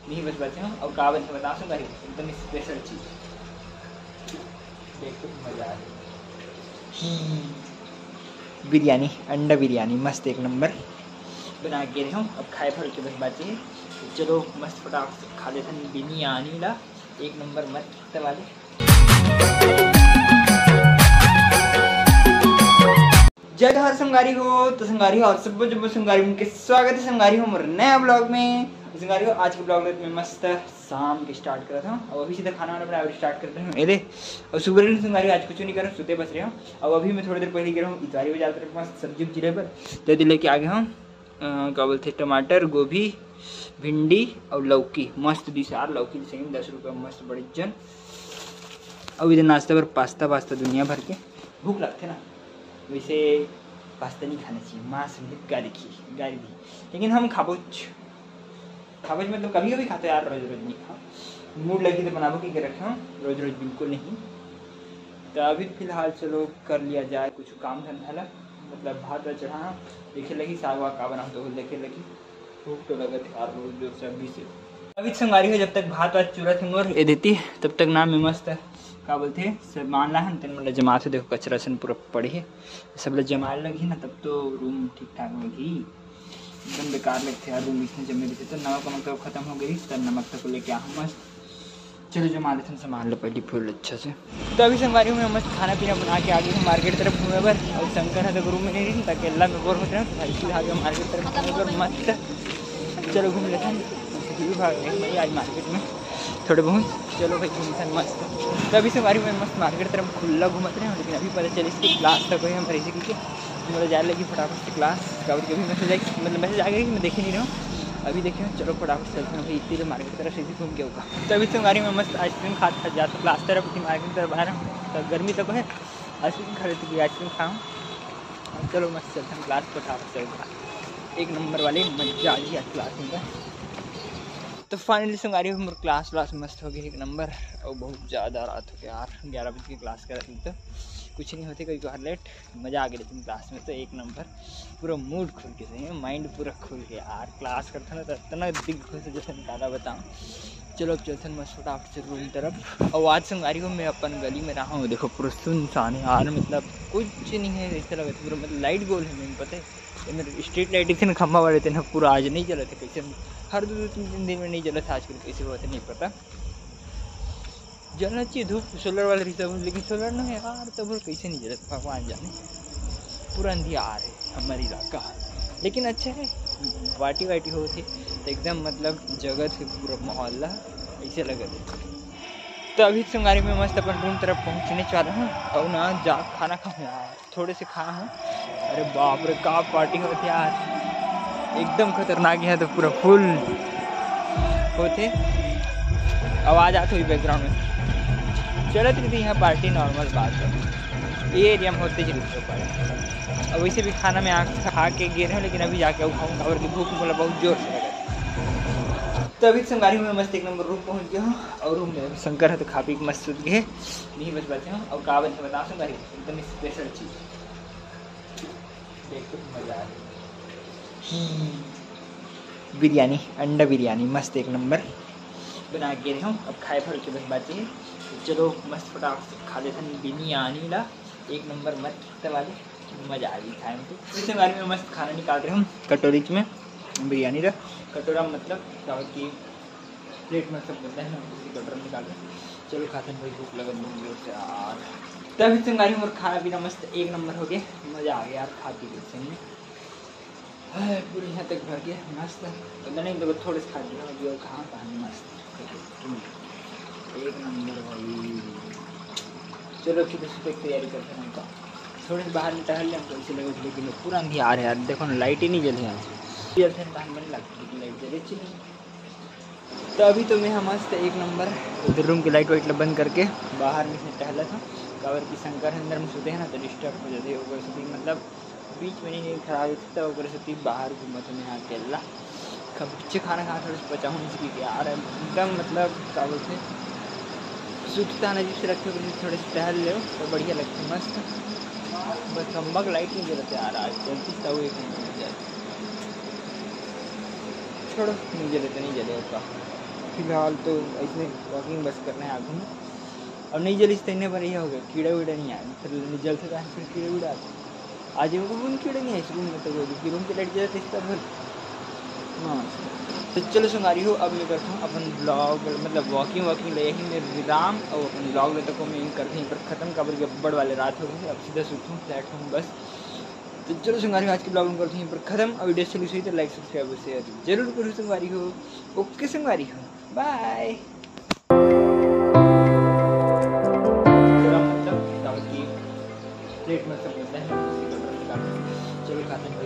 नहीं बच पाते हम। और का बन बता संगारी एकदम स्पेशल चीज़ देख के मज़ा आ रही। बिरयानी, अंडा बिरयानी मस्त एक नंबर बना के रहे हूँ। अब खाए भर के बस बातें हैं, तो चलो मस्त फटाफट से खा लेते हैं बिरयानी ला एक नंबर मस्त वाले। जय हर संगारी हो तो संगारी हो और सब जब संगारी उनके स्वागत है संगारी हो मेरे नया ब्लॉग में। संगारी हो आज के ब्लॉग में मस्त शाम के स्टार्ट कर रहा था और अभी सीधा खाना वाना बनाया स्टार्ट करते हैं। ये दे और सुबह संगारी आज कुछ नहीं कर रहा, सुते बस रहे हूँ। अब अभी मैं थोड़ी देर पहले गिरा हूँ इतवारी बाजार पर मस्त सब्जी जिले पर तो दिले के आगे हम क्या बोलते टमाटर, गोभी, भिंडी और लौकी मस्त डिश यार। लौकी से 10 रुपये मस्त बड़ी जन। अब इधर नाश्ते पर पास्ता दुनिया भर के भूख लगते ना, वैसे पास्ता नहीं खाना चाहिए। माँ से मुझे गाली दी, लेकिन हम खाबोच मतलब कभी कभी खाते यार, रोज नहीं खा। मूड लगी तो बनाबो की रखे हूँ, रोज बिल्कुल नहीं। तो अभी फिलहाल चलो कर लिया जाए कुछ काम धंधा ला, मतलब भात चढ़ा देखे लगी साग वाग का बनाओ तो देखे लगी भूख तो लगे थे यार रोज जो सब्जी से। अभी संगारी हो जब तक भात वात चूरा थे मोर ये देती तब तक नाम में मस्त क्या बोलते हैं सब मान ला है। मतलब जमा से देखो कचरा सन पूरा पड़े है, सब लोग जमाने लगी ना तब तो रूम ठीक ठाक लगी। एकदम बेकार लगते यार रूम इसमें जमे रहते। तो नमक वमक तो खत्म हो गई, तब नमक तक लेके आ मस्त। चलो जमा लेते हैं सामान लो पहले फूल अच्छा से। तो अभी संगारी में मस्त खाना पीना बना के आगे मार्केट तरफ घूमे पर और शंकर है तो रूम में नहीं रही ताकि अल्लाह में बोर होते हैं इसलिए आगे मार्केट तरफ घूमे पर मस्त। चलो घूम लेते हैं भाग भाई आज मार्केट में थोड़े बहुत। चलो भाई घूमते हैं मस्त। तो अभी संगारी में मस्त मार्केट तरफ खुला घूमते हैं, लेकिन अभी पता चले इसकी क्लास तक हम भरी की मेरा जाने लगी फटाफट से क्लास। कभी कभी मैसेज आई मतलब मैसेज आ गई मैं देखे नहीं रहा हूँ अभी देखे। चलो फटाफट चलते हैं भाई इतनी तो मार्केट तरफ से घूम के होगा। तो अभी संगारी में मस्त आइसक्रीम खा जाता क्लास तरफ की मार्केट तरफ आ रहा हूँ। तो गर्मी तक है आइसक्रीम खा रही थी, आइसक्रीम खाऊँ। चलो मस्त चलते हैं क्लास फटाफट चलता एक नंबर वाले मजा आ गई आज क्लास में। तो फाइनली संगारी में क्लास मस्त हो गई एक नंबर। और बहुत ज़्यादा रात हो गया यार, 11 बजे की क्लास कर रही तो कुछ नहीं होती कभी बाहर लेट मज़ा आ गई। लेकिन क्लास में तो एक नंबर पूरा मूड खुल के सही माइंड पूरा खुल के यार क्लास करता ना तो इतना दिल खुश जैसे ज़्यादा बताऊँ। चलो अब चलते हैं मस्त फटाफट से रूम तरफ। और आज संगारी को मैं अपन गली में रहा हूँ देखो पूरा सुनसान है यार, मतलब कुछ नहीं है ऐसा लगा पूरा। मतलब लाइट गोल है मैंने पता है मेरे स्ट्रीट लाइट थे ना खम्भा वाले थे ना पूरा आज नहीं जला थे कैसे हर 2-3 दिन में नहीं जला था आजकल कैसे हुआ था नहीं पता। जलना चाहिए धूप सोलर वाला रहता है लेकिन सोलर ना है यार तो बोल कैसे नहीं जला था भगवान जाने। पूरा अंधियार है हमारे इलाका लेकिन अच्छा है वाटी हो थे तो एकदम मतलब जगह थे पूरा मोहल्ला ऐसे लगे थे। तो अभी संगारी में मस्त अपन रूम तरफ पहुँचने वाला हूँ और ना जा खाना खाऊँ यार थोड़े से खाना हूँ। अरे बाप रे का पार्टी होती यार एकदम खतरनाक है तो पूरा फुल होते आवाज़ आती हुई बैकग्राउंड में चलत रही थी यहाँ पार्टी नॉर्मल बात है ये एरिया में होते जरूर पार्टी। अब वैसे भी खाना में खा के गिर रहे हैं लेकिन अभी जाके खाऊँ खबर की भूख बोला बहुत जोर से लगा। तो अभी संगारी में मस्त एक नंबर रूम पहुँच गया हूँ और रूम में शंकर है तो खा पी के मस्त सूत गए नहीं बच पाते हैं। और का बन बता संगारी एकदम स्पेशल चीज़ देख के मज़ा आ रही। बिरयानी, अंडा बिरयानी मस्त एक नंबर बना के रहे हूँ। अब खाए भर के बस बातें हैं, तो चलो मस्त फटाफट से खा लेते हैं बिरयानी ला एक नंबर मस्त वाले मज़ा आ रही खाए में। तो इस बारे में मस्त खाना निकाल रहे हम कटोरी में बिरयानी का कटोरा मतलब चावल की प्लेट में सब बनता है ना उसी कटोरा निकाल रहे। चलो खाते हैं भाई भूख लगा दूँगी उससे यार। तभी संगारी और खाना पीना मस्त एक नंबर हो गया मज़ा आ गया यार खा पी के में पूरी यहाँ तक भर गया मस्त। नहीं तो थोड़े से खा दिया जो कहाँ मस्त एक नंबर भाई। चलो सुबह सुबह तैयारी करते हैं का थोड़े से बाहर में टहल लें तो इसे लगे लेकिन पूरा अंधियार है यार देखो ना लाइट ही नहीं जली यहाँ जलते बाहर में नहीं लगती लेकिन लाइट जले चली। तो अभी तो मैं मस्त एक नंबर उधर रूम की लाइट वाइट बंद करके बाहर में टहला था कावर की शंकर अंदर में सोते हैं ना तो डिस्टर्ब हो जाती है मतलब बीच में नहीं खराब होता वगैरह से बाहर घूमते में यहाँ अकेला बच्चे खाना खा थोड़े से बचा हूँ इसकी यार एकदम मतलब क्या बोलते सूखता नजीब से रखे थोड़े से टहल ले तो बढ़िया लगता है मस्त। बस खम्बक लाइट नहीं जलते यार आज जल्दी से वो एक छोड़ो नहीं जले तो नहीं जले उसका फिलहाल तो ऐसे वॉकिंग बस करना है आगे में। अब नहीं जल्दी से तैरने पर यह हो गया कीड़ा वीड़ा नहीं आया, फिर जल से फिर कीड़े वीड़ा आते आज मेरे को कीड़े नहीं आए रूम में, तो रूम के लाइट जाते इस तरह। हाँ तो चलो संगारी हो, अब मैं करता हूँ अपन ब्लॉग मतलब वॉकिंग ले ही मेरे विराम और अपन ब्लॉग तक को मैं करते हैं पर ख़त्म कबर के बड़ वाले रात हो गई, अब सीधा सूखूँ प्लेटफॉर्म बस। तो चलो संगारी आज की ब्लॉग में करते हैं पर ख़त्म। और वीडियो चली सही तो लाइक सब्सक्राइब शेयर जरूर करो संगारी हो। ओके संगारी हो, बाय। प्लेट में सब मिलता है, चलो खाते हैं।